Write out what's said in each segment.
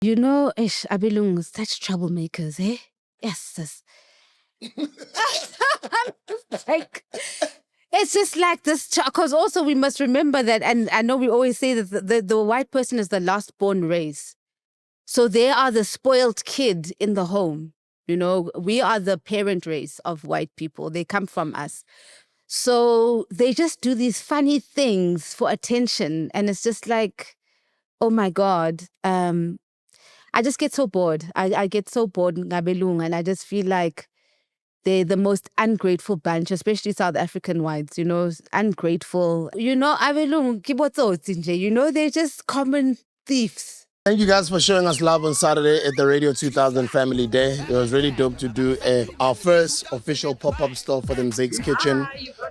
You know, Abelung, such troublemakers, eh? Yes, sis. Like, it's just like this, because also we must remember that, and I know we always say that the white person is the last born race. So they are the spoiled kid in the home. You know, we are the parent race of white people. They come from us. So they just do these funny things for attention. And it's just like, oh my God. I just get so bored. I get so bored in Gabelung, and I just feel like they're the most ungrateful bunch, especially South African whites, you know, ungrateful. You know, Gabelung, you know, they're just common thieves. Thank you guys for showing us love on Saturday at the Radio 2000 Family Day. It was really dope to do our first official pop-up store for the MAZWAI's Kitchen.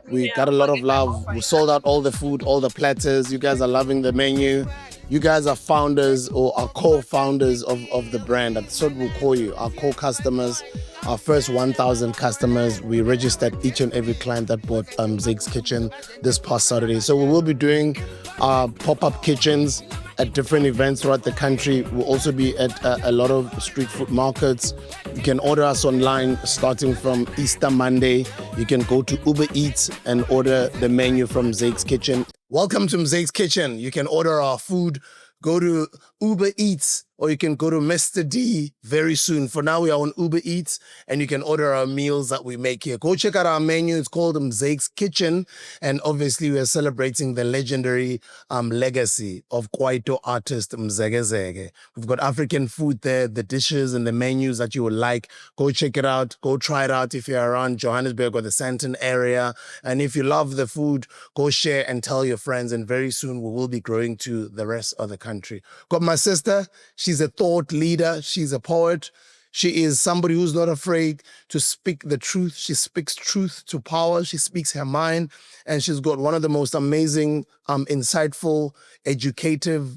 We got a lot of love. We sold out all the food, all the platters. You guys are loving the menu. You guys are founders or are co-founders of the brand. That's what we'll call you, our co-customers. Our first 1,000 customers. We registered each and every client that bought MAZWAI's Kitchen this past Saturday. So we will be doing pop-up kitchens at different events throughout the country. We'll also be at a lot of street food markets. You can order us online starting from Easter Monday. You can go to Uber Eats and order the menu from MAZWAI's Kitchen. Welcome to MAZWAI's Kitchen. You can order our food, go to Uber Eats, or you can go to Mr. D very soon. For now, we are on Uber Eats, and you can order our meals that we make here. Go check out our menu. It's called MAZWAI's Kitchen, and obviously we are celebrating the legendary legacy of Kwaito artist Mzegezege. We've got African food there, the dishes and the menus that you would like. Go check it out. Go try it out if you're around Johannesburg or the Sandton area. And if you love the food, go share and tell your friends, and very soon we will be growing to the rest of the country. Got my sister. She's a thought leader. She's a poet. She is somebody who's not afraid to speak the truth. She speaks truth to power. She speaks her mind. And she's got one of the most amazing, insightful, educational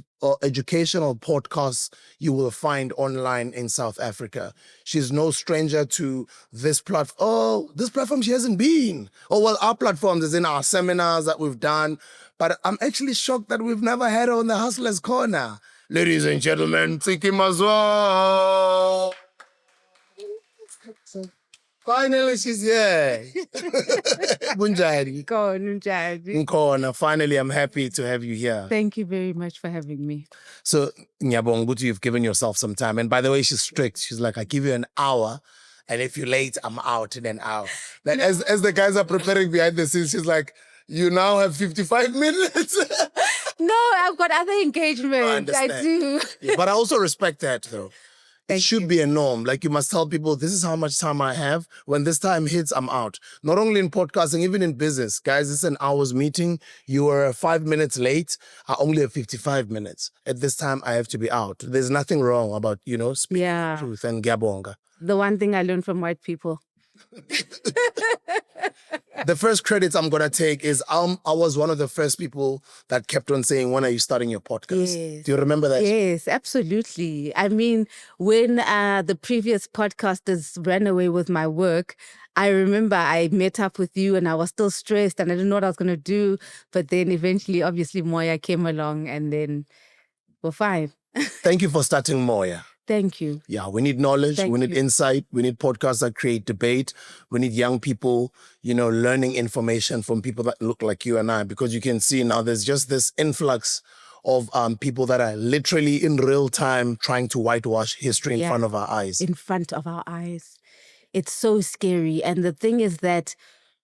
podcasts you will find online in South Africa. She's no stranger to this platform. Oh, this platform she hasn't been. Oh, well, our platforms is in our seminars that we've done. But I'm actually shocked that we've never had her on the Hustlers Corner. Ladies and gentlemen, NTSIKI MAZWAI. Finally, she's here. Bunjari. Nkona. Finally, I'm happy to have you here. Thank you very much for having me. So, Nyabongutu, you've given yourself some time. And by the way, she's strict. She's like, I give you an hour. And if you're late, I'm out in an hour. Like, as the guys are preparing behind the scenes, she's like, you now have 55 minutes. No, I've got other engagements. I do. Yeah, but I also respect that, though. It should be a norm. Like, you must tell people, this is how much time I have. When this time hits, I'm out. Not only in podcasting, even in business. Guys, this is an hour's meeting. You are 5 minutes late. I only have 55 minutes. At this time, I have to be out. There's nothing wrong about, speaking the truth and gabonga. The one thing I learned from white people. The first credits I'm going to take is I was one of the first people that kept on saying, when are you starting your podcast? Yes. Do you remember that? Yes, absolutely. I mean, when the previous podcasters ran away with my work, I remember I met up with you and I was still stressed and I didn't know what I was going to do. But then eventually, obviously, Moya came along and then we're fine. Thank you for starting Moya. Thank you. Yeah, we need knowledge, we need insight, we need podcasts that create debate, we need young people, learning information from people that look like you and I, because you can see now there's just this influx of people that are literally in real time trying to whitewash history in front of our eyes. In front of our eyes. It's so scary. And the thing is that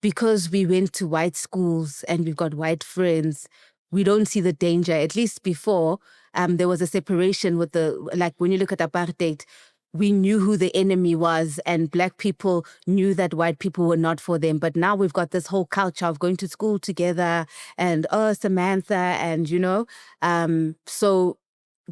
because we went to white schools and we've got white friends, we don't see the danger. At least before, there was a separation with like when you look at apartheid, we knew who the enemy was and black people knew that white people were not for them. But now we've got this whole culture of going to school together and, oh, Samantha, and, so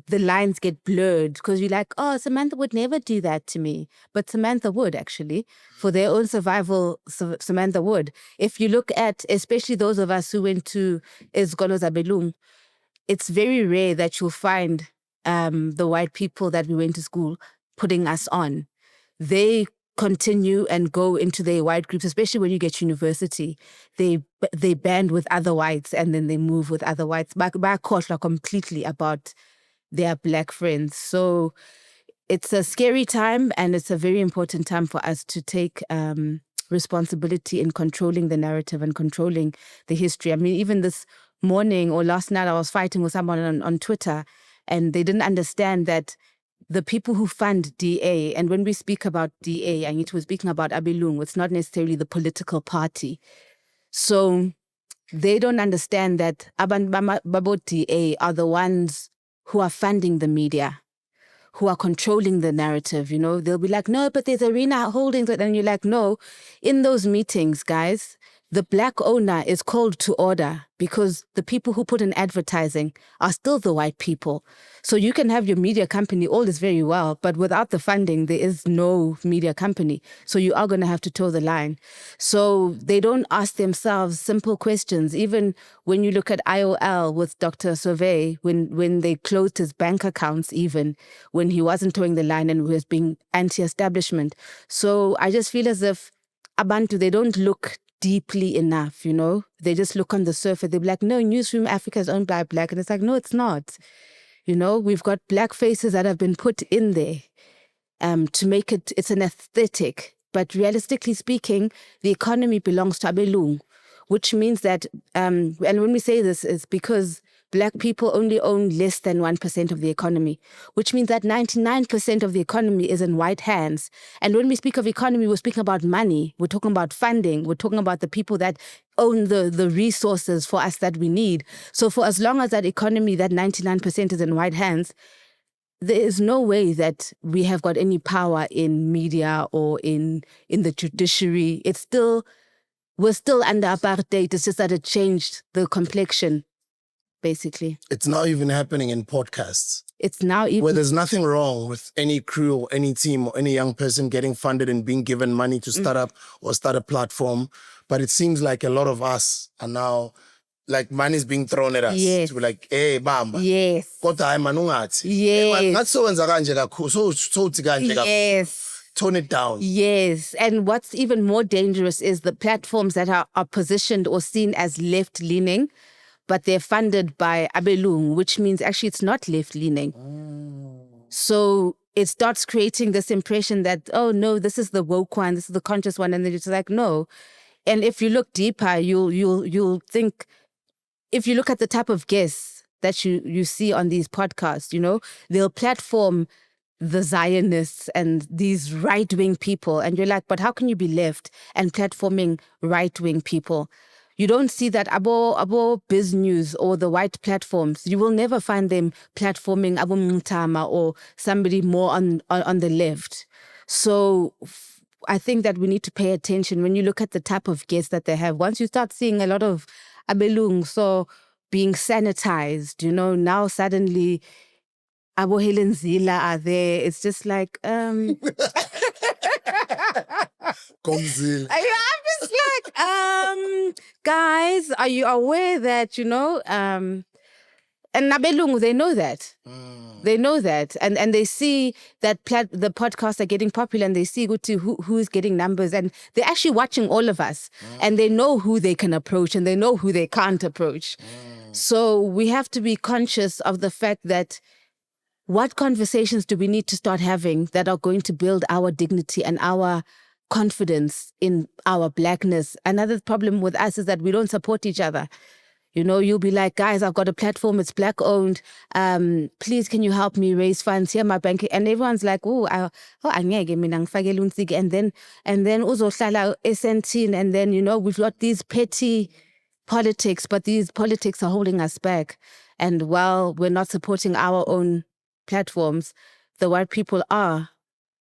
the lines get blurred because you're like, oh, Samantha would never do that to me. But Samantha would, actually. For their own survival, Samantha would. If you look at, especially those of us who went to Izikolo Zabelung, it's very rare that you'll find the white people that we went to school putting us on. They continue and go into their white groups, especially when you get to university. They band with other whites and then they move with other whites. Completely about their black friends. So it's a scary time, and it's a very important time for us to take responsibility in controlling the narrative and controlling the history. I mean, even this morning or last night, I was fighting with someone on Twitter, and they didn't understand that the people who fund DA, and when we speak about DA, and it was speaking about Abelung, it's not necessarily the political party. So they don't understand that Babo DA are the ones who are funding the media, who are controlling the narrative. You know, they'll be like, no, but there's Arena Holdings. And you're like, no, in those meetings, guys, the black owner is called to order because the people who put in advertising are still the white people. So you can have your media company, all is very well, but without the funding, there is no media company. So you are going to have to toe the line. So they don't ask themselves simple questions. Even when you look at IOL with Dr. Sauvé, when they closed his bank accounts, even when he wasn't toeing the line and was being anti-establishment. So I just feel as if Abantu, they don't look deeply enough, you know? They just look on the surface. They're like, no, Newsroom Africa is owned by black. And it's like, no, it's not. You know, we've got black faces that have been put in there to make it's an aesthetic. But realistically speaking, the economy belongs to Abelung, which means that, and when we say this, it's because black people only own less than 1% of the economy, which means that 99% of the economy is in white hands. And when we speak of economy, we're speaking about money. We're talking about funding. We're talking about the people that own the resources for us that we need. So for as long as that economy, that 99% is in white hands, there is no way that we have got any power in media or in the judiciary. We're still under apartheid. It's just that it changed the complexion. Basically, it's now even happening in podcasts. It's now even where there's nothing wrong with any crew or any team or any young person getting funded and being given money to start up or start a platform. But it seems like a lot of us are now, like, money is being thrown at us. Yes. To be like, hey, bamba. Yes. Yes. Tone it down. Yes. And what's even more dangerous is the platforms that are positioned or seen as left-leaning, but they're funded by Abelung, which means actually it's not left-leaning. So it starts creating this impression that, oh no, this is the woke one, this is the conscious one, and then it's like, no. And if you look deeper, you'll think, if you look at the type of guests that you see on these podcasts, you know, they'll platform the Zionists and these right-wing people, and you're like, but how can you be left and platforming right-wing people? You don't see that abo Biz News or the white platforms. You will never find them platforming Abo Mtama or somebody more on the left. So I think that we need to pay attention when you look at the type of guests that they have. Once you start seeing a lot of Abelung so being sanitized, you know, now suddenly Abo Helen Zila are there. It's just like GogZille. I'm just like, guys, are you aware that, you know, and Nabelungu, they know that. They know that. And they see that the podcasts are getting popular, and they see who's getting numbers, and they're actually watching all of us. And they know who they can approach and they know who they can't approach. So we have to be conscious of the fact that what conversations do we need to start having that are going to build our dignity and our confidence in our blackness? Another problem with us is that we don't support each other. You know, you'll be like, guys, I've got a platform, it's black owned. Please, can you help me raise funds? Here, my bank. And everyone's like, and then uzohlala esentini, and then, you know, we've got these petty politics, but these politics are holding us back. And while we're not supporting our own platforms, the white people are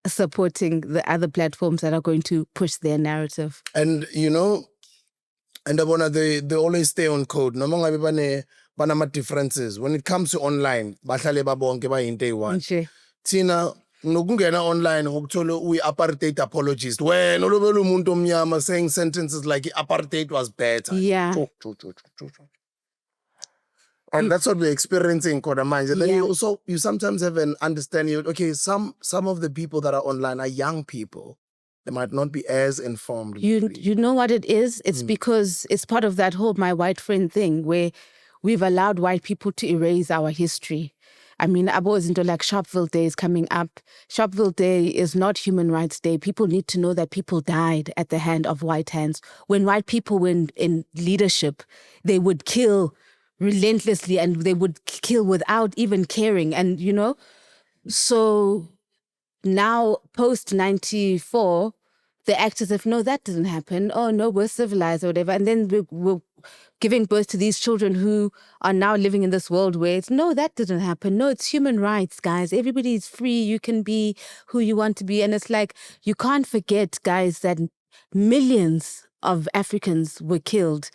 supporting the other platforms that are going to push their narrative. And, you know, and they always stay on code. No matter banama differences. When it comes to online, bahlale babonke bayinto eyi-one. Thina nokungena online ngokuthola uyi-apartheid apologist. When olobela umuntu omnyama saying sentences like apartheid was better. Yeah. And that's what we're experiencing, Kodamanje. And then you sometimes have an understanding, okay, some of the people that are online are young people. They might not be as informed. You know what it is? It's because it's part of that whole my white friend thing where we've allowed white people to erase our history. I mean, abo is into like Sharpeville Day is coming up. Sharpeville Day is not Human Rights Day. People need to know that people died at the hand of white hands. When white people were in leadership, they would kill relentlessly and they would kill without even caring. And, you know, so now post 94, the act as if, no, that didn't happen. Oh, no, we're civilized or whatever. And then we're giving birth to these children who are now living in this world where it's, no, that didn't happen. No, it's human rights, guys. Everybody's free. You can be who you want to be. And it's like, you can't forget, guys, that millions of Africans were killed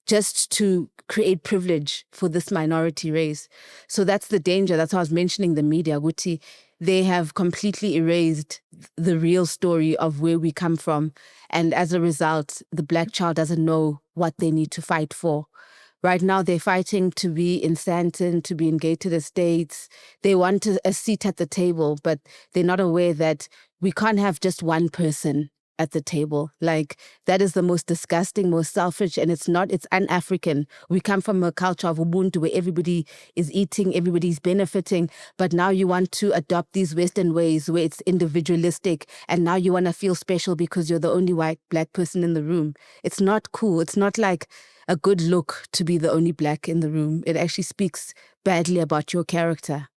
just to create privilege for this minority race. So that's the danger. That's why I was mentioning the media, Guti. They have completely erased the real story of where we come from. And as a result, the black child doesn't know what they need to fight for. Right now, they're fighting to be in Stanton, to be in gated estates. They want a seat at the table, but they're not aware that we can't have just one person at the table. Like, that is the most disgusting, most selfish, and it's un-African. We come from a culture of Ubuntu where everybody is eating, everybody's benefiting, but now you want to adopt these Western ways where it's individualistic, and now you want to feel special because you're the only black person in the room. It's not cool. It's not like a good look to be the only black in the room. It actually speaks badly about your character.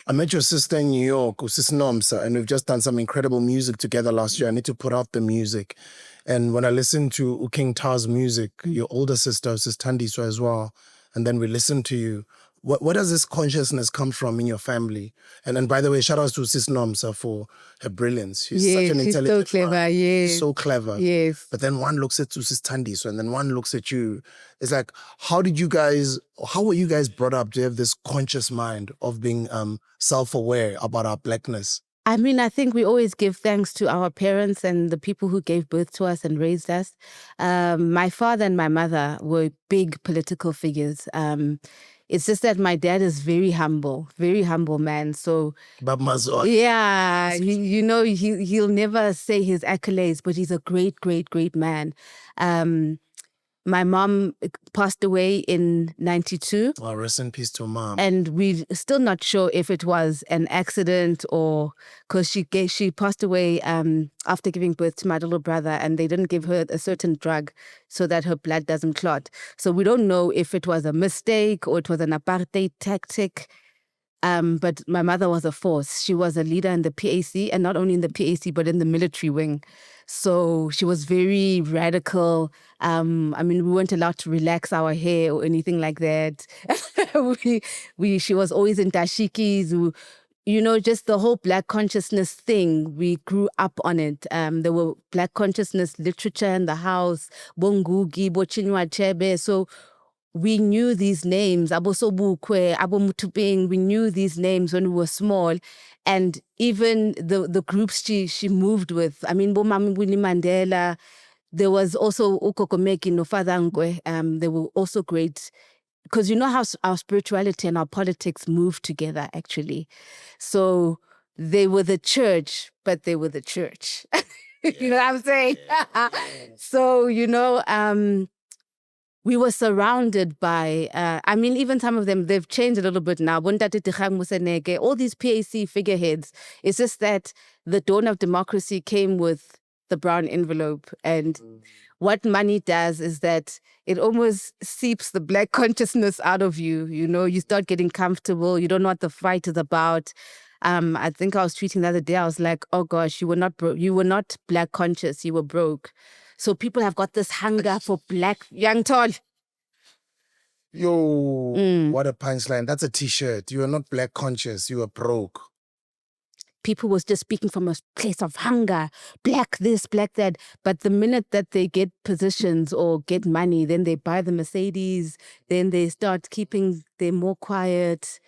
I met your sister in New York, Sis Nomsa, and we've just done some incredible music together last year. I need to put out the music. And when I listen to King Tar's music, your older sister, Sis Tandiswa as well, and then we listen to you, what does this consciousness come from in your family? And then, by the way, shout out to Sis Nomsa for her brilliance. She's such an intelligent so clever, man. yes. She's so clever. Yes. But then one looks at Sis Tandiswa, and then one looks at you. It's like, how were you guys brought up to have this conscious mind of being self-aware about our blackness? I mean, I think we always give thanks to our parents and the people who gave birth to us and raised us. My father and my mother were big political figures. It's just that my dad is very humble man. So, But MAZWAI. yeah, he'll never say his accolades, but he's a great, great, great man. My mom passed away in 92. Oh, rest in peace to Mom. And we're still not sure if it was an accident or because she passed away after giving birth to my little brother, and they didn't give her a certain drug so that her blood doesn't clot. So we don't know if it was a mistake or it was an apartheid tactic. But my mother was a force. She was a leader in the PAC, and not only in the PAC, but in the military wing. So she was very radical. I mean, we weren't allowed to relax our hair or anything like that. She was always in dashikis. Just the whole Black consciousness thing. We grew up on it. There were Black consciousness literature in the house. Bongugi, Bochinwa Chebe. So we knew these names, Abo Sobukwe, Abo Mutuping, we knew these names when we were small. And even the groups she moved with, I mean, Bomami Winnie Mandela, there was also Ukokomeki Nofadangwe, they were also great. Because you know how our spirituality and our politics move together, actually. So they were the church, but they were the church. You know what I'm saying? So, we were surrounded by, I mean, even some of them, they've changed a little bit now. All these PAC figureheads. It's just that the dawn of democracy came with the brown envelope. And what money does is that it almost seeps the Black consciousness out of you. You start getting comfortable. You don't know what the fight is about. I think I was tweeting the other day. I was like, oh gosh, you were not Black conscious. You were broke. So people have got this hunger for Black young tall. Yo, what a punchline. That's a t-shirt. You are not Black conscious. You are broke. People was just speaking from a place of hunger. Black this, Black that. But the minute that they get positions or get money, then they buy the Mercedes. Then they start they're more quiet.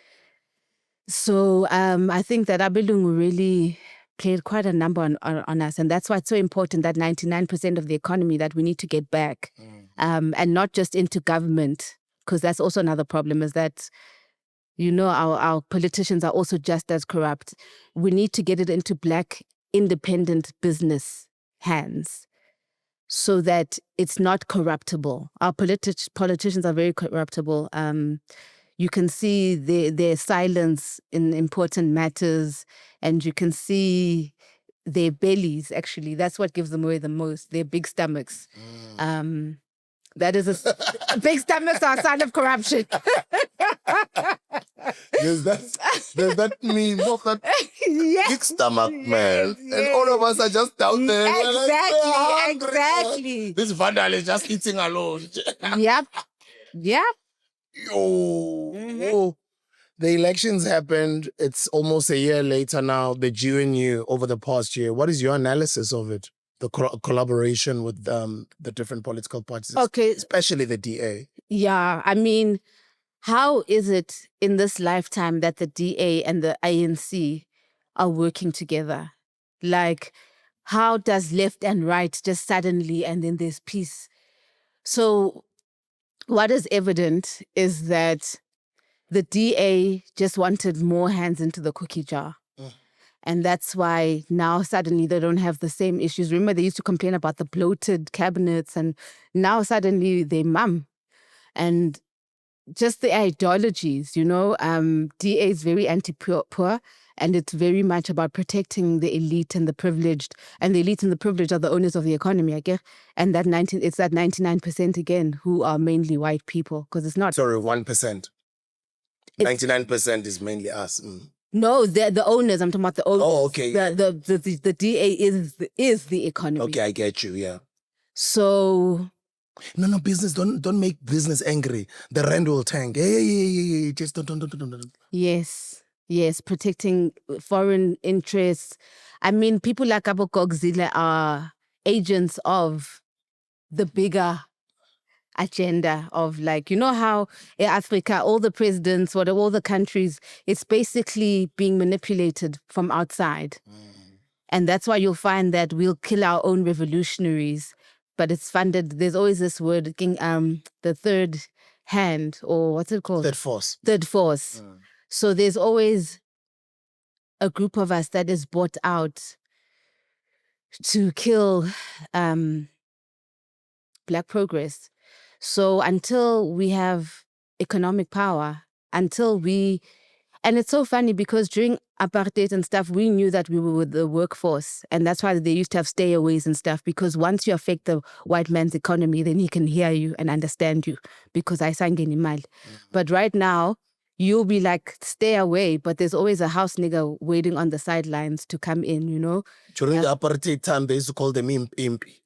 So I think that Abelungu really played quite a number on us. And that's why it's so important, that 99% of the economy that we need to get back. And not just into government, because that's also another problem, is that, our politicians are also just as corrupt. We need to get it into Black independent business hands so that it's not corruptible. Our politicians are very corruptible. You can see their silence in important matters, and you can see their bellies, actually. That's what gives them away the most, their big stomachs. That is big stomachs are a sign of corruption. There's that meme of that Yes. big stomach, man. Yes. And all of us are just down there. Exactly. This vandal is just eating alone. Yep. Yo. The elections happened. It's almost a year later now. The GNU over the past year. What is your analysis of it? The collaboration with the different political parties, Okay. especially the DA. Yeah, I mean, how is it in this lifetime that the DA and the ANC are working together? Like, how does left and right just suddenly, and then there's peace? So what is evident is that the DA just wanted more hands into the cookie jar. And that's why now suddenly they don't have the same issues. Remember, they used to complain about the bloated cabinets, and now suddenly they mum. And just the ideologies, DA is very anti-poor, and it's very much about protecting the elite and the privileged. And the elite and the privileged are the owners of the economy, I guess. And it's that 99% again wwho are mainly white people, because it's not. Sorry, 1%. 99% is mainly us. No, they're the owners. I'm talking about the owners. Oh, okay. The DA is the economy. Okay, I get you. Yeah. So. No, business. Don't make business angry. The rand will tank. Hey, just don't. Yes, protecting foreign interests. I mean, people like GogZille are agents of the bigger agenda of, like, how in Africa, all the presidents, all the countries, it's basically being manipulated from outside. And that's why you'll find that we'll kill our own revolutionaries, but it's funded. There's always this word, the third hand, or what's it called? Third force. So there's always a group of us that is bought out to kill Black progress. So until we have economic power, and it's so funny because during apartheid and stuff, we knew that we were with the workforce, and that's why they used to have stayaways and stuff, because once you affect the white man's economy, then he can hear you and understand you, because I sang any mal. But right now, you'll be like, stay away, but there's always a house nigga waiting on the sidelines to come in, During the apartheid time, they used to call them impi.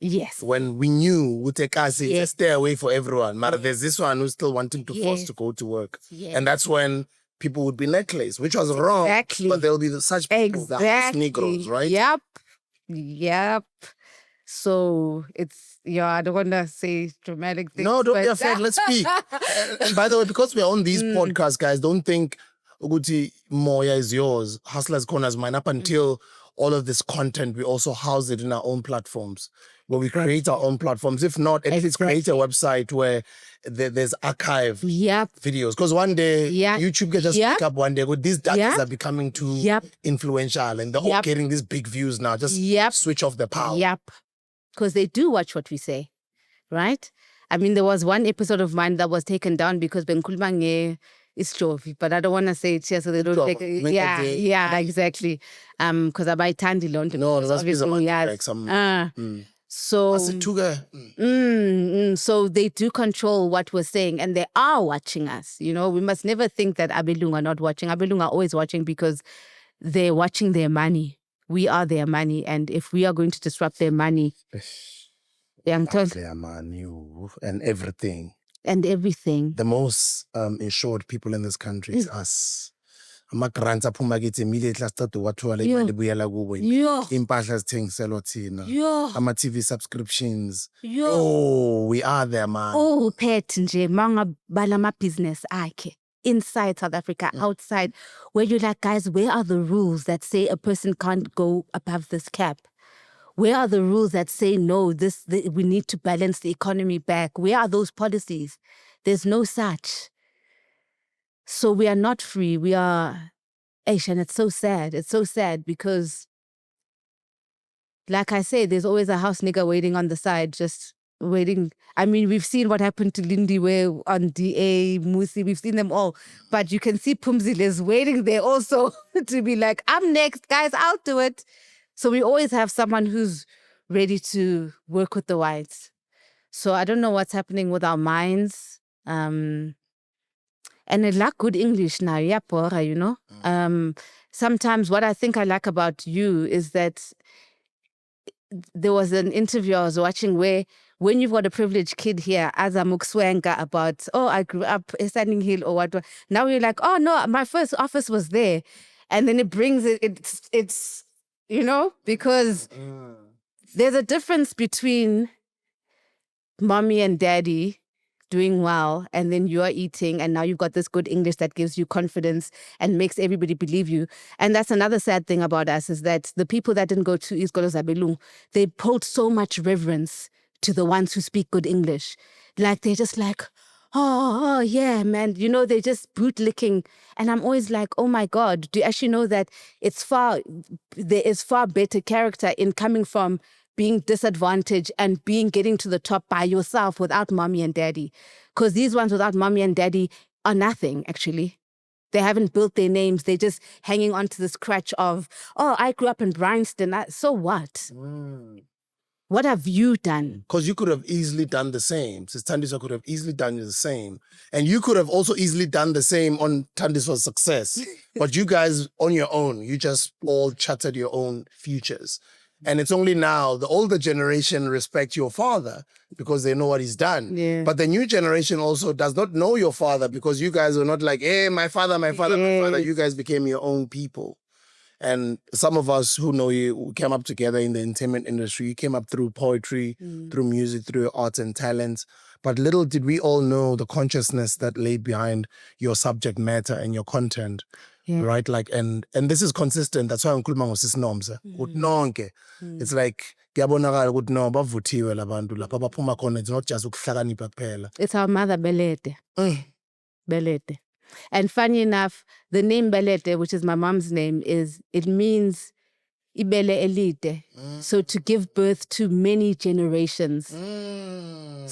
Yes. When we knew Utekasi, just stay away for everyone. But there's this one who's still wanting to force to go to work. Yes. And that's when people would be necklaced, which was wrong. Exactly. But there'll be such people, the house Negroes, right? Yep. So it's, I don't want to say dramatic things. No, don't be afraid. Let's speak. And by the way, because we're on these podcasts, guys, don't think Uguti Moya is yours, Hustlers Corner is mine. Up until all of this content, we also house it in our own platforms, where we create our own platforms. If not, at least create a website where there's archive videos. Because one day, YouTube can just pick up one day. These datas are becoming too influential, and they're all getting these big views now. Just switch off the power. Because they do watch what we say, right? I mean, there was one episode of mine that was taken down because Benkulmange is Jovi, but I don't want to say it here so they don't take it. Yeah, exactly. Because I buy Tandy London. No, that's so so they do control what we're saying, and they are watching us. We must never think that Abelung are not watching. Abelung are always watching because they're watching their money. We are their money, and if we are going to disrupt their money, their money and everything. The most insured people in this country is us. Ama-grants aphuma kithi immediately asiceda ukwathola imali ibuyela kubo. Impahla zithengiselwa thina. Ama-TV subscriptions. We are there, man. Rupert nje mangabala ama-business akhe inside South Africa, outside, where you're like, guys, where are the rules that say a person can't go above this cap? Where are the rules that say, no, we need to balance the economy back? Where are those policies? There's no such. So we are not free. We are, and it's so sad. It's so sad because, like I say, there's always a house nigga waiting on the side, just waiting. I mean, we've seen what happened to Lindy Way on DA, Musi, we've seen them all. But you can see Pumzile is waiting there also to be like, I'm next, guys, I'll do it. So we always have someone who's ready to work with the whites. So I don't know what's happening with our minds. And I like good English now, yeah, Pora, you know. Sometimes what I think I like about you is that there was an interview I was watching where when you've got a privileged kid here, as a mukswenga about, oh, I grew up in Standing Hill or what. Now you're like, oh, no, my first office was there. And then it brings it's you know, because there's a difference between mommy and daddy doing well, and then you are eating, and now you've got this good English that gives you confidence and makes everybody believe you. And that's another sad thing about us, is that the people that didn't go to Iskolo Zabelung, they hold so much reverence to the ones who speak good English. Like, they're just like, oh, yeah, man, you know, they're just bootlicking. And I'm always like, oh my God, do you actually know that there is far better character in coming from being disadvantaged and getting to the top by yourself without mommy and daddy? Because these ones without mommy and daddy are nothing, actually. They haven't built their names. They're just hanging on to this crutch of, oh, I grew up in Bryanston. So what? What have you done? Because you could have easily done the same. Sis Tandiswa could have easily done the same. And you could have also easily done the same on Tandiswa's success. But you guys, on your own, you just all charted your own futures. And it's only now the older generation respect your father because they know what he's done. Yeah. But the new generation also does not know your father because you guys are not like, hey, my father, my father, my father. You guys became your own people. And some of us who know you, we came up together in the entertainment industry. You came up through poetry, through music, through arts and talents. But little did we all know the consciousness that lay behind your subject matter and your content. Yeah. Right? Like, and this is consistent. That's why I'm calling Sis Nomsa. It's like, it's not just ukuhlakanipha kuphela. It's our mother Belete. Belete. And funny enough, the name Belete, which is my mom's name, it means Ibele Elite. So to give birth to many generations.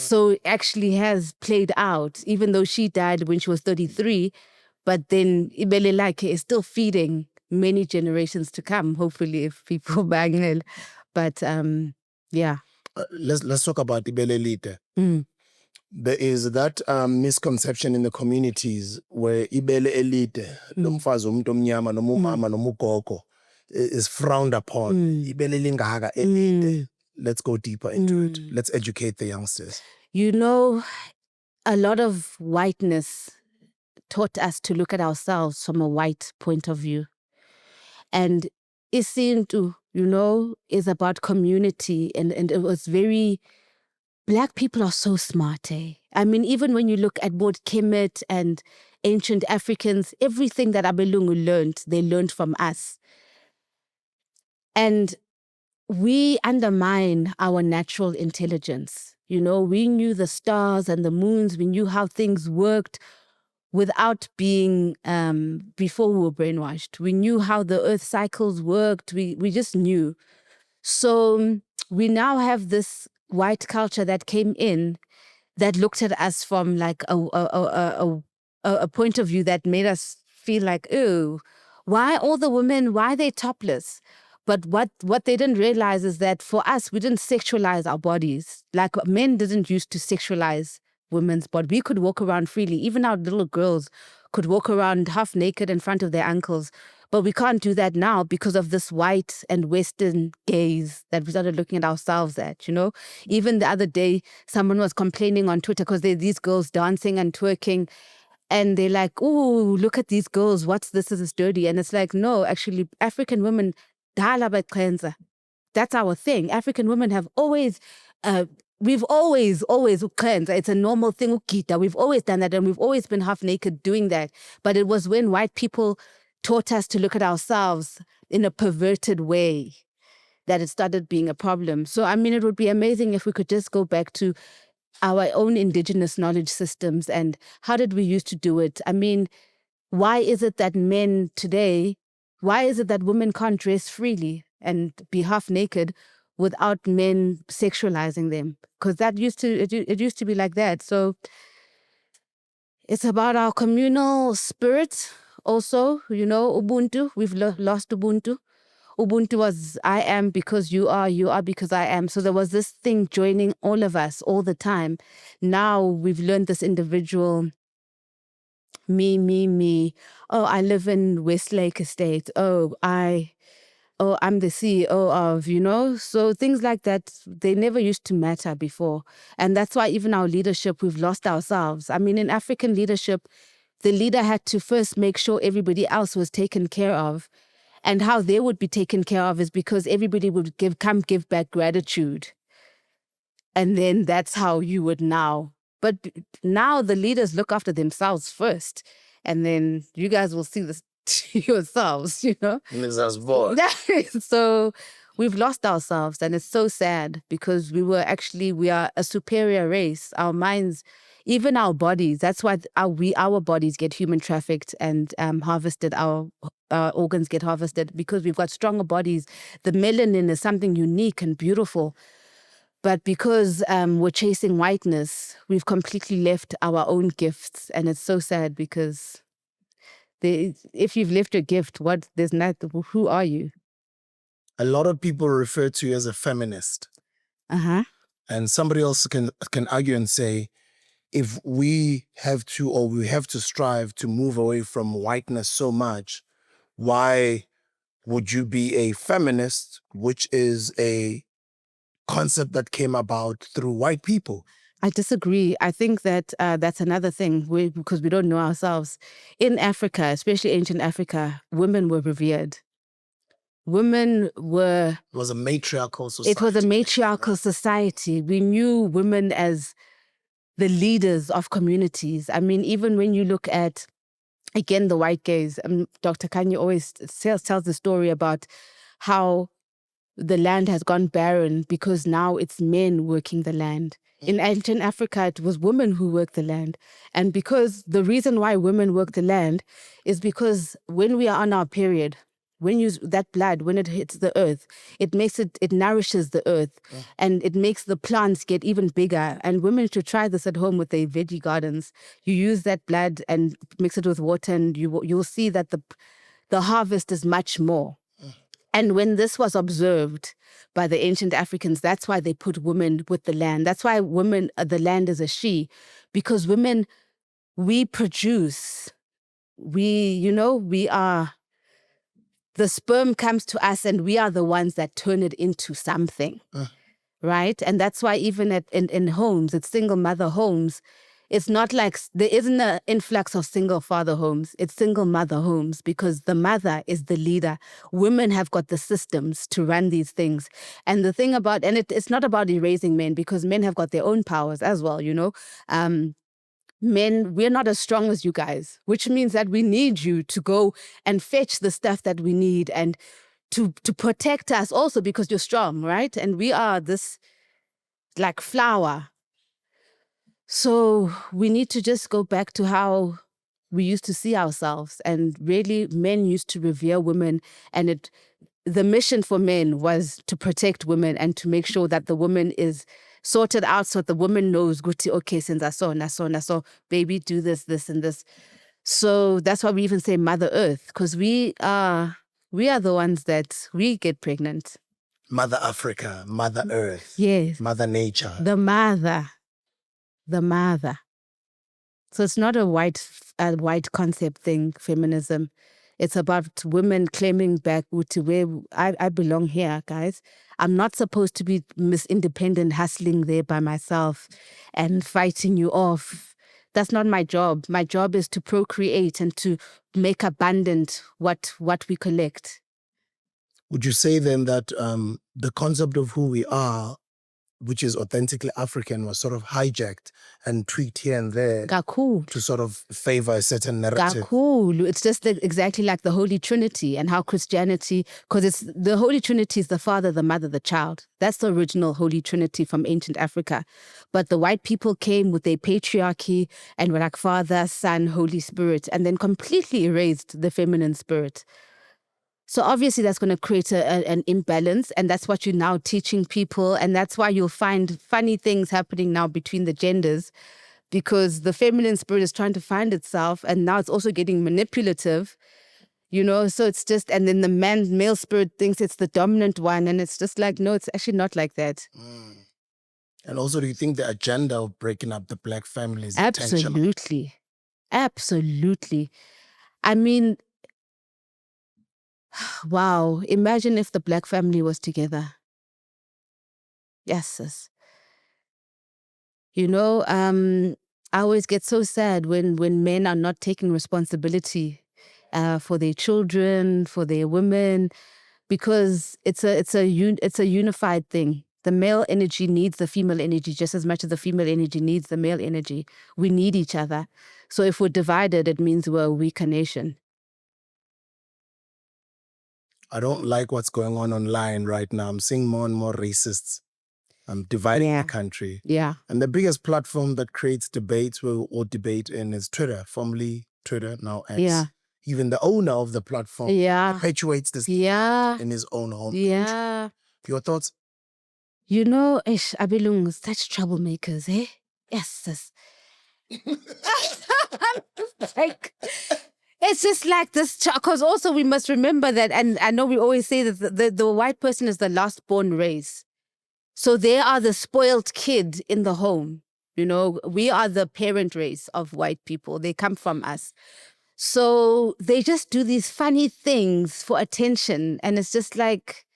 So it actually has played out, even though she died when she was 33, but then Ibele Like is still feeding many generations to come, hopefully, if people bang it. But yeah. Let's talk about Ibele Elite. There is that misconception in the communities where Ibele Elite, nomfazi umuntu omnyama noma umama noma ugogo, is frowned upon. Ibele lingaga elite. Let's go deeper into it. Let's educate the youngsters. You know, a lot of whiteness taught us to look at ourselves from a white point of view. And Isintu, you know, is about community, and it was very... Black people are so smart, eh? I mean, even when you look at both Kemet and ancient Africans, everything that Abelungu learned, they learned from us. And we undermine our natural intelligence. You know, we knew the stars and the moons, we knew how things worked without being, before we were brainwashed. We knew how the earth cycles worked, we just knew. So we now have this white culture that came in that looked at us from like a point of view that made us feel like, oh, why all the women, why are they topless? But what they didn't realize is that for us, we didn't sexualize our bodies. Like men didn't used to sexualize women's body. We could walk around freely. Even our little girls could walk around half naked in front of their uncles. But we can't do that now because of this white and Western gaze that we started looking at ourselves at, you know? Even the other day, someone was complaining on Twitter because there are these girls dancing and twerking. And they're like, oh, look at these girls. What's this? This is dirty. And it's like, no, actually, African women, that's our thing. African women have always... we've always cleansed. It's a normal thing. We've always done that, and we've always been half naked doing that. But it was when white people taught us to look at ourselves in a perverted way that it started being a problem. So, I mean, it would be amazing if we could just go back to our own indigenous knowledge systems and how did we used to do it? I mean, why is it that why is it that women can't dress freely and be half naked without men sexualizing them, because that it used to be like that. So it's about our communal spirit also, Ubuntu. We've lost Ubuntu. Ubuntu was I am because you are because I am. So there was this thing joining all of us all the time. Now we've learned this individual me. Oh, I live in Westlake Estate. Oh, I'm the CEO of, so things like that, they never used to matter before. And that's why even our leadership, we've lost ourselves. I mean, in African leadership, the leader had to first make sure everybody else was taken care of. And how they would be taken care of is because everybody would give back gratitude. And then that's how you would now. But now the leaders look after themselves first. And then you guys will see this yourselves, So we've lost ourselves, and it's so sad because we are a superior race. Our minds, even our bodies, that's why our bodies get human trafficked and harvested. Our organs get harvested because we've got stronger bodies. The melanin is something unique and beautiful. But because we're chasing whiteness, we've completely left our own gifts. And it's so sad because if you've left your gift, who are you? A lot of people refer to you as a feminist. Uh-huh. And somebody else can argue and say, if we have to strive to move away from whiteness so much, why would you be a feminist, which is a concept that came about through white people? I disagree. I think that that's another thing because we don't know ourselves. In Africa, especially ancient Africa, women were revered. It was a matriarchal society. It was a matriarchal society. We knew women as the leaders of communities. I mean, even when you look at, again, the white gaze, Dr. Kanye always tells the story about how the land has gone barren because now it's men working the land. In ancient Africa, it was women who worked the land. And because the reason why women work the land is because when we are on our period, that blood, when it hits the earth, it nourishes the earth and it makes the plants get even bigger. And women should try this at home with their veggie gardens. You use that blood and mix it with water and you'll see that the harvest is much more. And when this was observed by the ancient Africans, that's why they put women with the land. That's why the land is a she, because women, we produce. We are, the sperm comes to us and we are the ones that turn it into something, right? And that's why even in homes, it's single mother homes, it's not like there isn't an influx of single father homes. It's single mother homes because the mother is the leader. Women have got the systems to run these things. And the thing about, it's not about erasing men because men have got their own powers as well, Men, we're not as strong as you guys, which means that we need you to go and fetch the stuff that we need and to protect us also because you're strong, right? And we are this like flower. So we need to just go back to how we used to see ourselves. And really, men used to revere women. And the mission for men was to protect women and to make sure that the woman is sorted out so that the woman knows, okay, since I saw, baby, do this, and this. So that's why we even say Mother Earth, because we are the ones that we get pregnant. Mother Africa, Mother Earth. Yes. Mother Nature. The mother. So it's not a white concept thing, feminism. It's about women claiming back to where I belong here, guys. I'm not supposed to be Miss Independent hustling there by myself and fighting you off. That's not my job. My job is to procreate and to make abundant what we collect. Would you say then that the concept of who we are, which is authentically African, was sort of hijacked and tweaked here and there to sort of favor a certain narrative? It's just exactly like the Holy Trinity and how Christianity, because the Holy Trinity is the Father, the Mother, the Child. That's the original Holy Trinity from ancient Africa. But the white people came with their patriarchy and were like Father, Son, Holy Spirit, and then completely erased the feminine spirit. So obviously that's going to create an imbalance, and that's what you're now teaching people, and that's why you'll find funny things happening now between the genders, because the feminine spirit is trying to find itself, and now it's also getting manipulative, you know. So it's just, and then the male spirit thinks it's the dominant one, and it's just like, no, it's actually not like that. And also, do you think the agenda of breaking up the black family is intentional? Absolutely. Absolutely. I mean, wow, imagine if the black family was together. Yes, sis. You know, I always get so sad when men are not taking responsibility for their children, for their women, because it's a unified thing. The male energy needs the female energy just as much as the female energy needs the male energy. We need each other. So if we're divided, it means we're a weaker nation. I don't like what's going on online right now. I'm seeing more and more racists dividing the country. Yeah. And the biggest platform that creates debates or debate in is Twitter, formerly Twitter, now X. Yeah. Even the owner of the platform perpetuates this in his own home. Yeah. Your thoughts? You know, Abelung, such troublemakers, eh? Yes, sis. Like, it's just like this, because also we must remember that, and I know we always say that the white person is the last born race. So they are the spoiled kid in the home. You know, we are the parent race of white people. They come from us. So they just do these funny things for attention. And it's just like,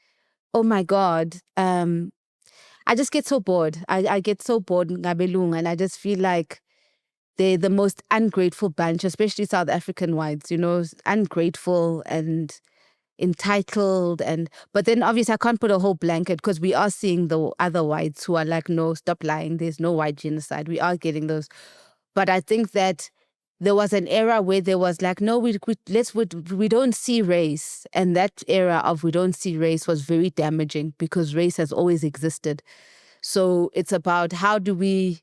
oh my God. I just get so bored. I get so bored, Ngabelung, and I just feel like they're the most ungrateful bunch, especially South African whites, you know, ungrateful and entitled. But then obviously I can't put a whole blanket, because we are seeing the other whites who are like, no, stop lying. There's no white genocide. We are getting those. But I think that there was an era where there was like, no, we don't see race. And that era of we don't see race was very damaging, because race has always existed. So it's about how do we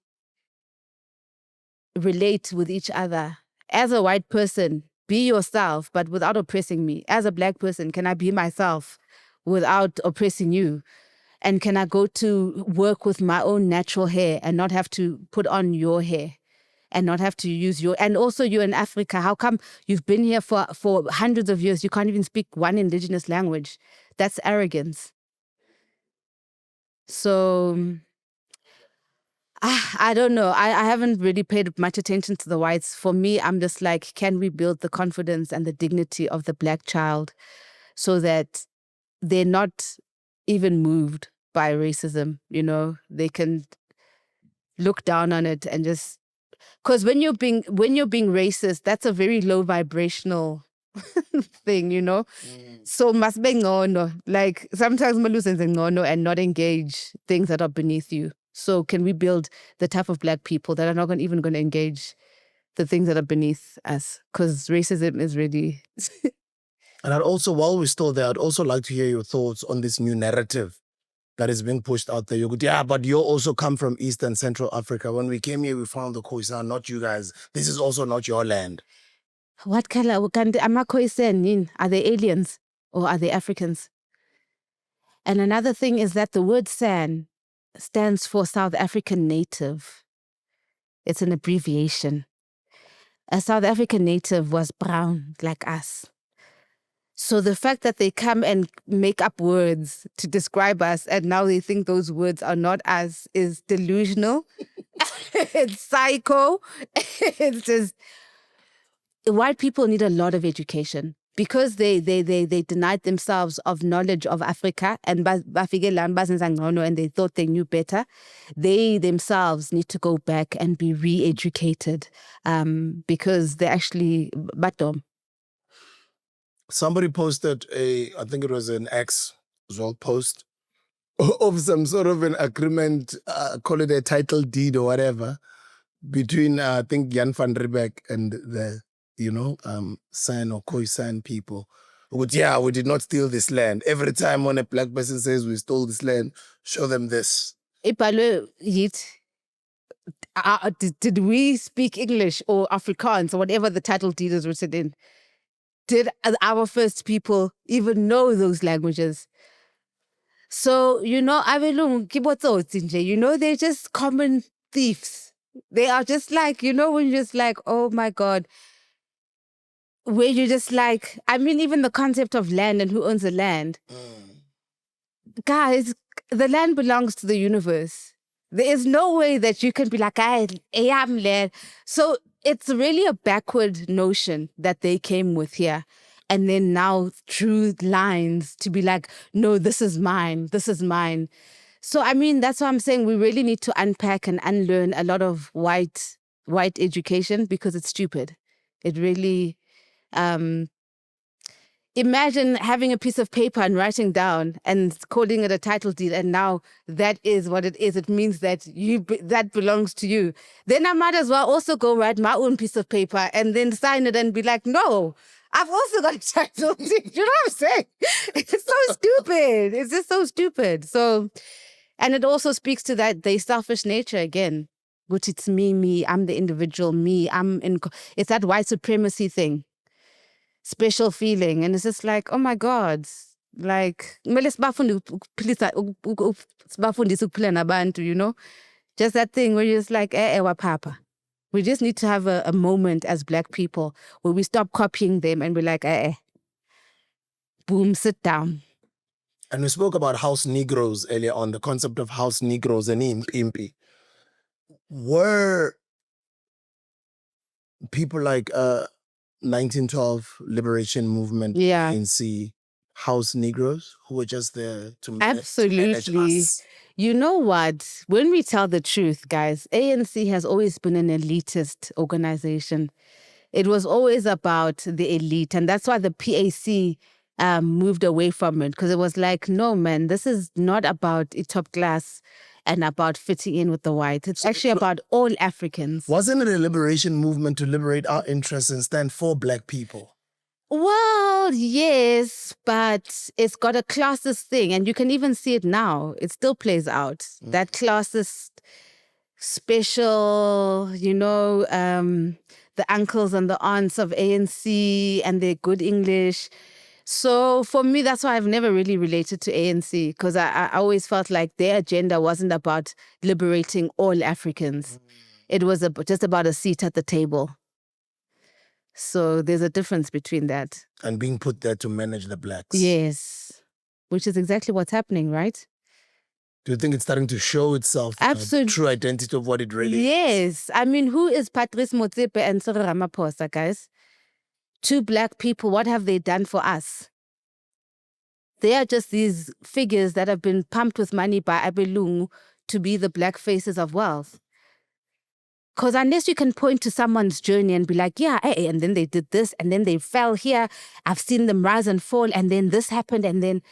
relate with each other. As a white person, be yourself, but without oppressing me. As a black person, can I be myself without oppressing you? And can I go to work with my own natural hair and not have to put on your hair? And not have to use your, and also you're in Africa. How come you've been here for hundreds of years, you can't even speak one indigenous language? That's arrogance. So I don't know. I haven't really paid much attention to the whites. For me, I'm just like, can we build the confidence and the dignity of the black child so that they're not even moved by racism, you know? They can look down on it and just, because when you're being racist, that's a very low vibrational thing, you know? So must be ngono. Like sometimes malusenze ngono and not engage things that are beneath you. So can we build the type of black people that are not even going to engage the things that are beneath us? Because racism is really... And I'd also, while we're still there, I'd also like to hear your thoughts on this new narrative that is being pushed out there. You go, yeah, but you also come from East and Central Africa. When we came here, we found the Khoisan, not you guys. This is also not your land. What color? Are they aliens or are they Africans? And another thing is that the word San stands for South African native. It's an abbreviation. A South African native was brown like us. So the fact that they come and make up words to describe us and now they think those words are not us is delusional. It's psycho. It's just... White people need a lot of education because they denied themselves of knowledge of Africa and they thought they knew better. They themselves need to go back and be re-educated because they actually batom. Somebody posted I think it was an X as well, post of some sort of an agreement, call it a title deed or whatever, between I think Jan van Riebeck and the San or Khoisan people. But yeah, we did not steal this land. Every time when a black person says we stole this land, show them this. Did we speak English or Afrikaans or whatever the title deed is written in? did our first people even know those languages? So, abelungu kibotsotsi nje, they're just common thieves. They are just like, when you're just like, oh my God, where you're just like, even the concept of land and who owns the land. Guys, the land belongs to the universe. There is no way that you can be like, I am land. So it's really a backward notion that they came with here. And then now through lines to be like, no, this is mine. This is mine. So, that's why I'm saying we really need to unpack and unlearn a lot of white education because it's stupid. It really, imagine having a piece of paper and writing down and calling it a title deed, and now that is what it is. It means that that belongs to you. Then I might as well also go write my own piece of paper and then sign it and be like, no, I've also got a title deed. You know what I'm saying? It's so stupid. It's just so stupid. So, and it also speaks to the selfish nature again, which it's me, I'm the individual, me, it's that white supremacy thing. Special feeling, and it's just like, oh my God, like kumele sibafundise ukuphila nabantu, just that thing where you're just like, wapapa. We just need to have a moment as Black people where we stop copying them and we're like, boom, sit down. And we spoke about house Negroes earlier on, the concept of house Negroes and impi. Were people like 1912 Liberation Movement, ANC, house Negroes who were just there to manage us? You know what? When we tell the truth, guys, ANC has always been an elitist organization. It was always about the elite, and that's why the PAC moved away from it, because it was like, no, man, this is not about a top class and about fitting in with the white. It's actually about all Africans. Wasn't it a liberation movement to liberate our interests and stand for Black people? Well, yes, but it's got a classist thing, and you can even see it now. It still plays out. That classist special, the uncles and the aunts of ANC and their good English. So for me, that's why I've never really related to ANC, because I always felt like their agenda wasn't about liberating all Africans. It was just about a seat at the table. So there's a difference between that. And being put there to manage the Blacks. Yes, which is exactly what's happening, right? Do you think it's starting to show itself, the true identity of what it really is? Yes. Who is Patrice Motsepe and Cyril Ramaphosa, guys? Two Black people, what have they done for us? They are just these figures that have been pumped with money by Abelungu to be the Black faces of wealth. Because unless you can point to someone's journey and be like, yeah, and then they did this, and then they fell here, I've seen them rise and fall, and then this happened, and then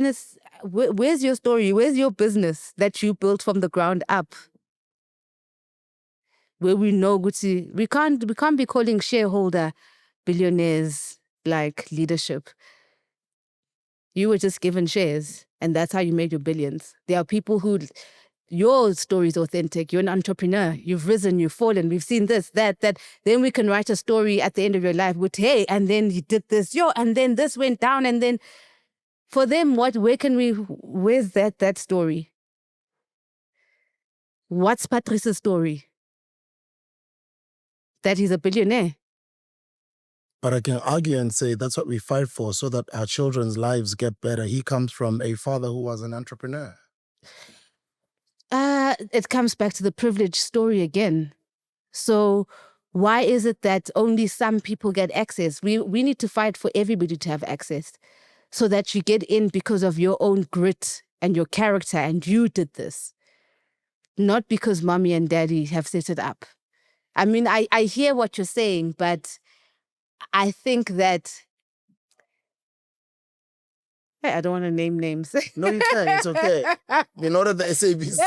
it's, where's your story? Where's your business that you built from the ground up? Where we know, we can't be calling shareholder billionaires like leadership. You were just given shares, and that's how you made your billions. There are people who, your story is authentic. You're an entrepreneur. You've risen, you've fallen. We've seen this, that. Then we can write a story at the end of your life with, hey, and then you did this, and then this went down, and then for them, where's that story? What's Patrice's story? That he's a billionaire. But I can argue and say that's what we fight for, so that our children's lives get better. He comes from a father who was an entrepreneur. It comes back to the privilege story again. So why is it that only some people get access? We need to fight for everybody to have access, so that you get in because of your own grit and your character, and you did this. Not because mommy and daddy have set it up. I hear what you're saying, but I think that, I don't want to name names. No, you can. It's okay. You know that the SABs.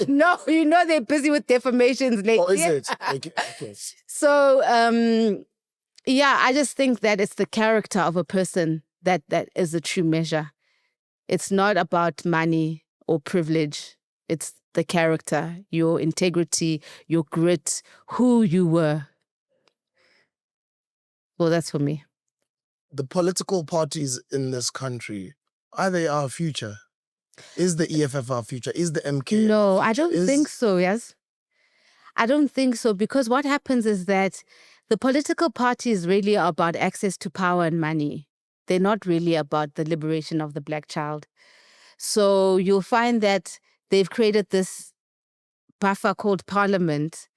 No, they're busy with defamations lately. Oh, is it? Okay. So, I just think that it's the character of a person that is the true measure. It's not about money or privilege. It's the character, your integrity, your grit, who you were. Well, that's for me. the political parties in this country, are they our future? Is the EFF our future? Is the MK No, our I future? don't think so, yes. I don't think so, because what happens is that the political parties really are about access to power and money. They're not really about the liberation of the black child. So you'll find that they've created this buffer called parliament.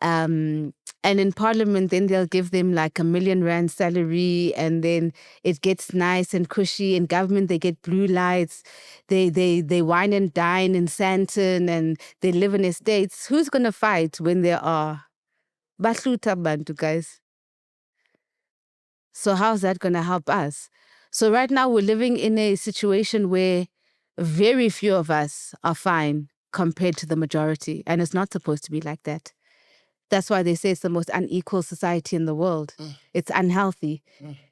And in parliament, then they'll give them like R1 million salary, and then it gets nice and cushy. In government, they get blue lights. They wine and dine in Sandton, and they live in estates. Who's gonna fight when there are Bahluta Bantu, guys? So how's that gonna help us? So right now we're living in a situation where very few of us are fine compared to the majority, and it's not supposed to be like that. That's why they say it's the most unequal society in the world. It's unhealthy.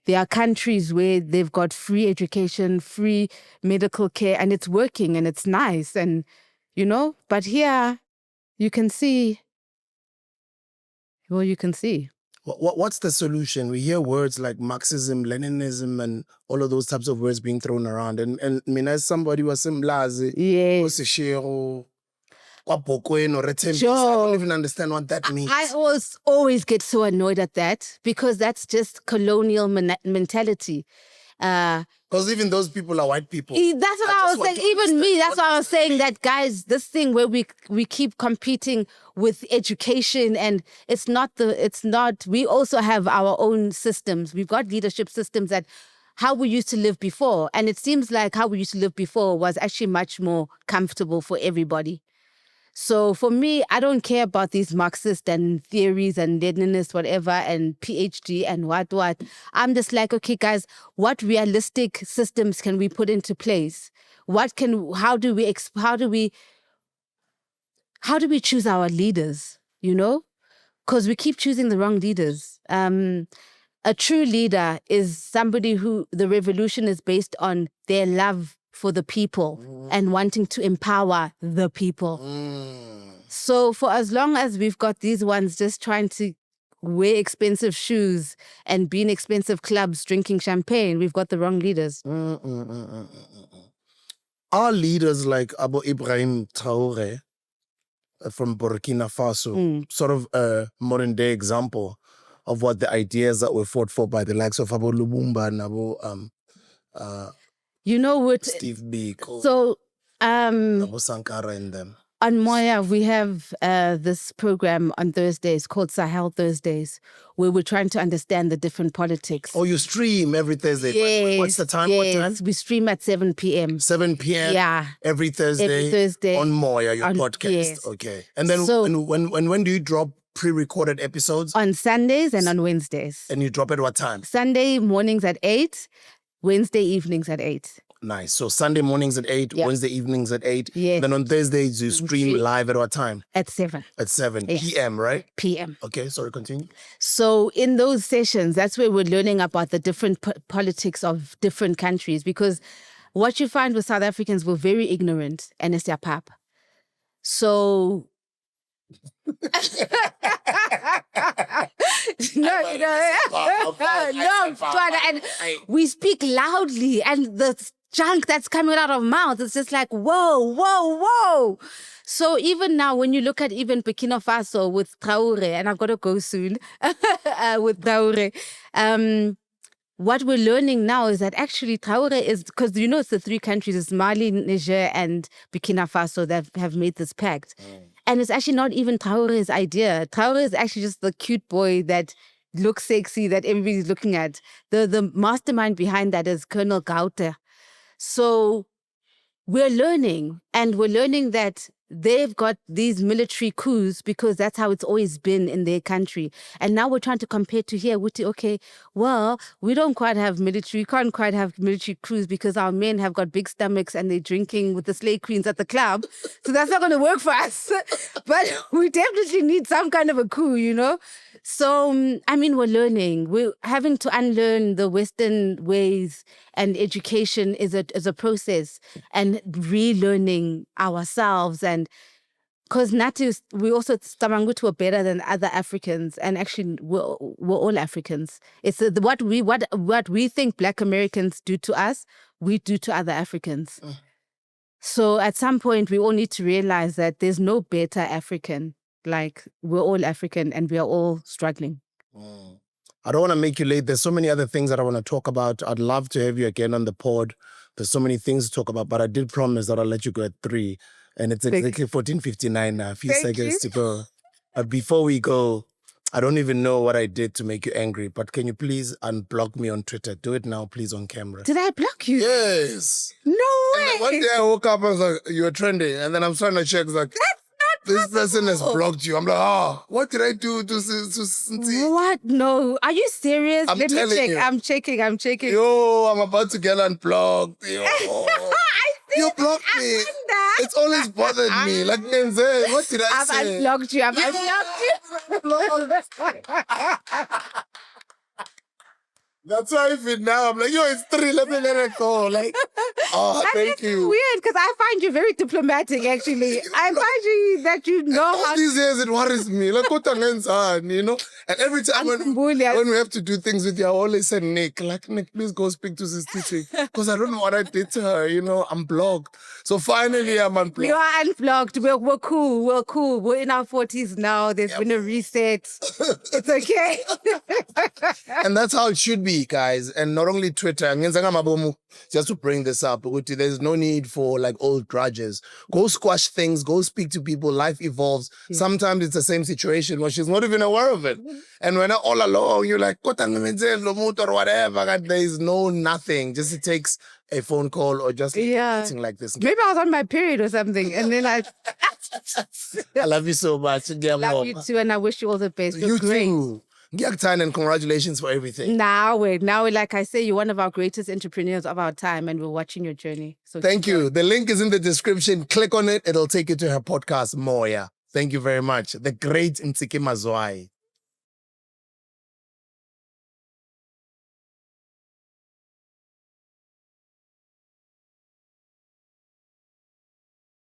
There are countries where they've got free education, free medical care, and it's working and it's nice. And, but here you can see, you can see. What's the solution? We hear words like Marxism, Leninism, and all of those types of words being thrown around. And I mean, as somebody was Mlazi, Yes. I don't even understand what that means. I always get so annoyed at that, because that's just colonial mentality. Because even those people are white people. That's what I was saying. Even me, that's what I was saying. That, guys, this thing where we keep competing with education, and we also have our own systems. We've got leadership systems that how we used to live before. And it seems like how we used to live before was actually much more comfortable for everybody. So for me, I don't care about these Marxist and theories and Leninist whatever and PhD and what. I'm just like, okay, guys, what realistic systems can we put into place? How do we choose our leaders? Because we keep choosing the wrong leaders. A true leader is somebody who the revolution is based on their love for the people and wanting to empower the people. So for as long as we've got these ones just trying to wear expensive shoes and be in expensive clubs drinking champagne, we've got the wrong leaders. Our leaders like Abu Ibrahim Traore from Burkina Faso, sort of a modern day example of what the ideas that were fought for by the likes of Abu Lubumba and Abu Steve Biko, so Abu Sankara and them. On Moya, we have this program on Thursdays called Sahel Thursdays, where we're trying to understand the different politics. Oh, you stream every Thursday? Yes. What's the time? Yes. What time? We stream at 7 p.m. 7 p.m.? Yeah. Every Thursday? On Moya, your podcast? Yes. Okay. And then when do you drop pre-recorded episodes? On Sundays and on Wednesdays. And you drop at what time? Sunday mornings at 8, Wednesday evenings at 8. Nice. So Sunday mornings at 8, Wednesday evenings at 8. Yes. Then on Thursdays, you stream live at what time? At 7. At 7 Yes. p.m., right? p.m. Okay, sorry, continue. So in those sessions, that's where we're learning about the different politics of different countries, because what you find with South Africans, we're very ignorant, and it's their pap. So... and we speak loudly, and the junk that's coming out of mouth, it's just like, whoa. So even now, when you look at even Burkina Faso with Traore, and I've got to go soon with Traore, what we're learning now is that actually Traore is, because it's the three countries, it's Mali, Niger, and Burkina Faso that have made this pact. And it's actually not even Traore's idea. Traore is actually just the cute boy that looks sexy, that everybody's looking at. The mastermind behind that is Colonel Gauta. So we're learning that they've got these military coups because that's how it's always been in their country. And now we're trying to compare to here. Okay, well, we can't quite have military coups because our men have got big stomachs and they're drinking with the slave queens at the club. So that's not going to work for us. But we definitely need some kind of a coup, So, we're learning. We're having to unlearn the Western ways, and education is a process, and relearning ourselves. And because Natus, we also Stamangutu were better than other Africans, and actually we're all Africans. It's what we think Black Americans do to us, we do to other Africans. So at some point, we all need to realize that there's no better African. Like, we're all African and we are all struggling. I don't want to make you late. There's so many other things that I want to talk about. I'd love to have you again on the pod. There's so many things to talk about, but I did promise that I'll let you go at 3. And it's exactly 14:59 now. A few seconds to go. Before we go, I don't even know what I did to make you angry, but can you please unblock me on Twitter? Do it now, please, on camera. Did I block you? Yes. No way. And then one day I woke up, I was like, you were trending. And then I'm trying to check, like, this person has blocked you. I'm like, what did I do to What? No. Are you serious? I'm Let me telling check. you. I'm checking. Yo, I'm about to get unblocked. Yo. You blocked me. It's always bothered me. Like, what did I say? I've unblocked you. That's why I feel now. I'm like, yo, it's 3. Let me let it go. Like, thank you. Weird, because I find you very diplomatic, actually. I find you that you know All how these years, it worries me. Like, what you know? And every time when we have to do things with you, I always say, Nick, please go speak to this teacher. Because I don't know what I did to her, you know? I'm blocked. So finally, I'm unblocked. You are unblocked. We're cool. We're in our 40s now. There's been a reset. It's okay. And that's how it should be, guys. And not only Twitter. Just to bring this up, there's no need for like old grudges. Go squash things. Go speak to people. Life evolves. Yeah. Sometimes it's the same situation where she's not even aware of it. And when all along, you're like, or whatever. There is nothing. Just it takes a phone call or just something like this. Maybe I was on my period or something. And then I love you so much. Love you too. And I wish you all the best. You're you great. Too. And congratulations for everything. Now, like I say, you're one of our greatest entrepreneurs of our time, and we're watching your journey. So thank you. The link is in the description. Click on it. It'll take you to her podcast, Moya. Thank you very much. The great NTSIKI MAZWAI.